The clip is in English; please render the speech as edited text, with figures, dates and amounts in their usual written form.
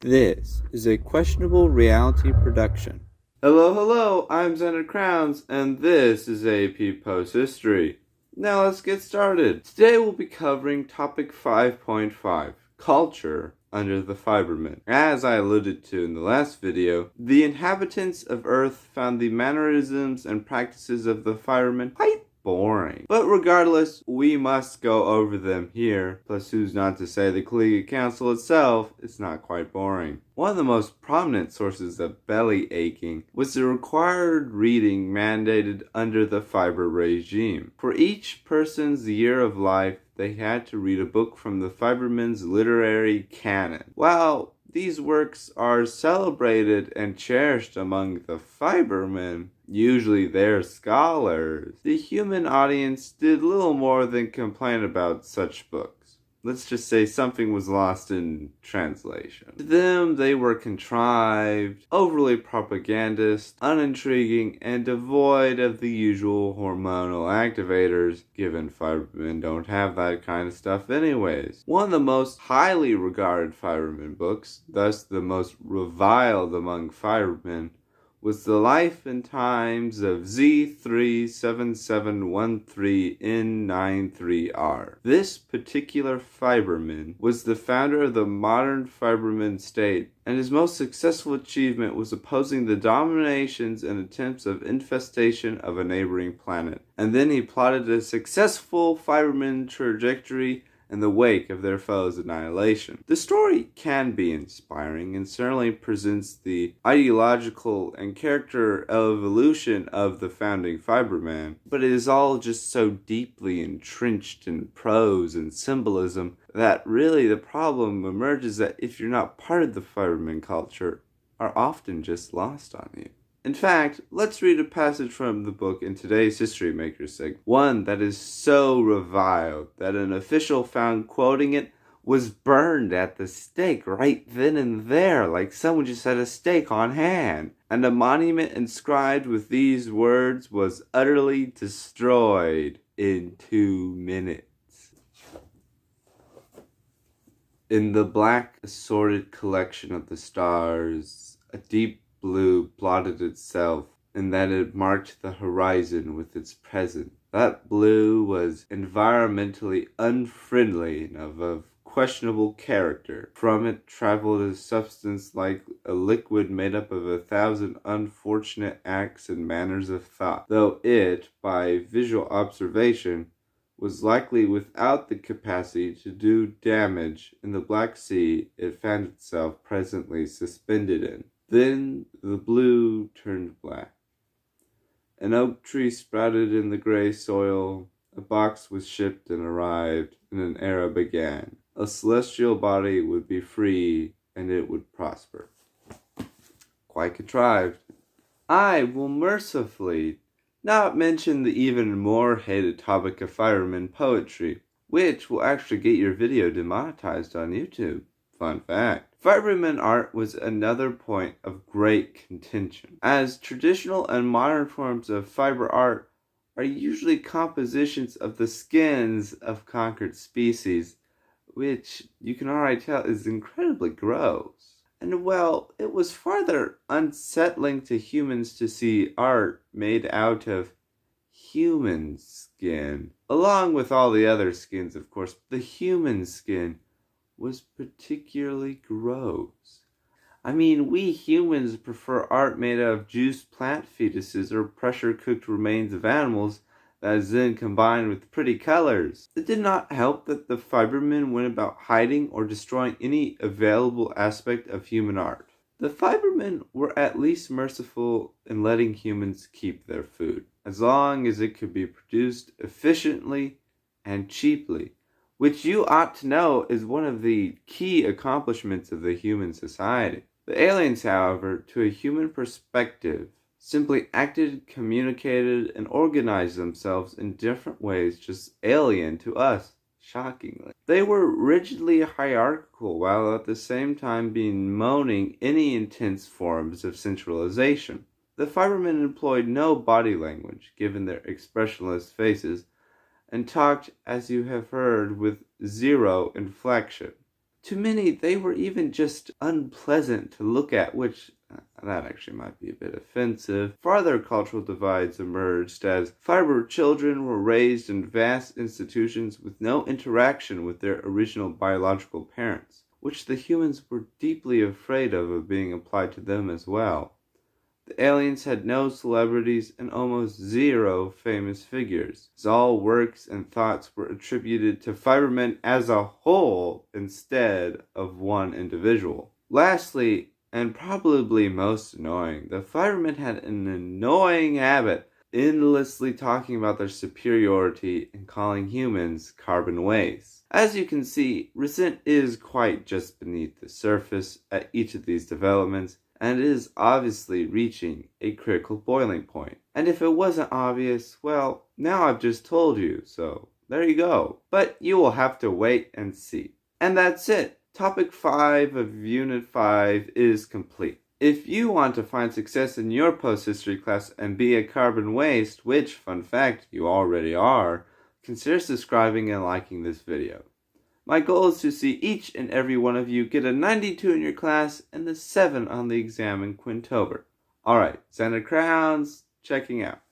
This is a questionable reality production. Hello, I'm Xander Crowns, and this is AP Post History. Now let's get started. Today we'll be covering topic 5.5, Culture under the Fibermen. As I alluded to in the last video, the inhabitants of Earth found the mannerisms and practices of the Fibermen quite boring. But regardless, we must go over them here. Plus, who's not to say the Collegiate Council itself is not quite boring. One of the most prominent sources of belly aching was the required reading mandated under the Fiber regime. For each person's year of life, they had to read a book from the Fibermen's literary canon. While these works are celebrated and cherished among the Fibermen, usually their scholars, the human audience did little more than complain about such books. Let's just say something was lost in translation. To them, they were contrived, overly propagandist, unintriguing, and devoid of the usual hormonal activators, given Fibermen don't have that kind of stuff anyways. One of the most highly regarded Fibermen books, thus the most reviled among Fibermen, was the life and times of Z37713N93R. This particular Fiberman was the founder of the modern Fiberman state, and his most successful achievement was opposing the dominations and attempts of infestation of a neighboring planet. And then he plotted a successful Fiberman trajectory in the wake of their foes' annihilation. The story can be inspiring and certainly presents the ideological and character evolution of the founding Fiberman, but it is all just so deeply entrenched in prose and symbolism that really the problem emerges that if you're not part of the Fiberman culture, are often just lost on you. In fact, let's read a passage from the book in today's History Maker segment, one that is so reviled that an official found quoting it was burned at the stake right then and there, like someone just had a stake on hand. And a monument inscribed with these words was utterly destroyed in 2 minutes. In the black assorted collection of the stars, a deep blue blotted itself, and that it marked the horizon with its presence. That blue was environmentally unfriendly and of questionable character. From it traveled a substance like a liquid made up of 1,000 unfortunate acts and manners of thought, though it, by visual observation, was likely without the capacity to do damage in the Black Sea it found itself presently suspended in. Then the blue turned black. An oak tree sprouted in the gray soil. A box was shipped and arrived, and an era began. A celestial body would be free, and it would prosper. Quite contrived. I will mercifully not mention the even more hated topic of Fiberman poetry, which will actually get your video demonetized on YouTube. Fun fact. Fiberman art was another point of great contention, as traditional and modern forms of fiber art are usually compositions of the skins of conquered species, which you can already tell is incredibly gross. And well, it was farther unsettling to humans to see art made out of human skin, along with all the other skins, of course. The human skin was particularly gross. I mean, we humans prefer art made out of juiced plant fetuses or pressure-cooked remains of animals that is then combined with pretty colors. It did not help that the Fibermen went about hiding or destroying any available aspect of human art. The Fibermen were at least merciful in letting humans keep their food, as long as it could be produced efficiently and cheaply, which you ought to know is one of the key accomplishments of the human society. The aliens, however, to a human perspective, simply acted, communicated, and organized themselves in different ways just alien to us, shockingly. They were rigidly hierarchical while at the same time bemoaning any intense forms of centralization. The Fibermen employed no body language, given their expressionless faces, and talked, as you have heard, with zero inflection. To many, they were even just unpleasant to look at, which that actually might be a bit offensive. Farther cultural divides emerged as fiber children were raised in vast institutions with no interaction with their original biological parents, which the humans were deeply afraid of being applied to them as well. The aliens had no celebrities and almost zero famous figures, as all works and thoughts were attributed to Fibermen as a whole instead of one individual. Lastly, and probably most annoying, the Fibermen had an annoying habit endlessly talking about their superiority and calling humans carbon waste. As you can see, resent is quite just beneath the surface at each of these developments, and it is obviously reaching a critical boiling point. And if it wasn't obvious, well, now I've just told you, so there you go. But you will have to wait and see. And that's it. Topic 5 of Unit 5 is complete. If you want to find success in your post-history class and be a carbon waste, which, fun fact, you already are, consider subscribing and liking this video. My goal is to see each and every one of you get a 92 in your class and a 7 on the exam in Quintober. Alright, Santa Crowns, checking out.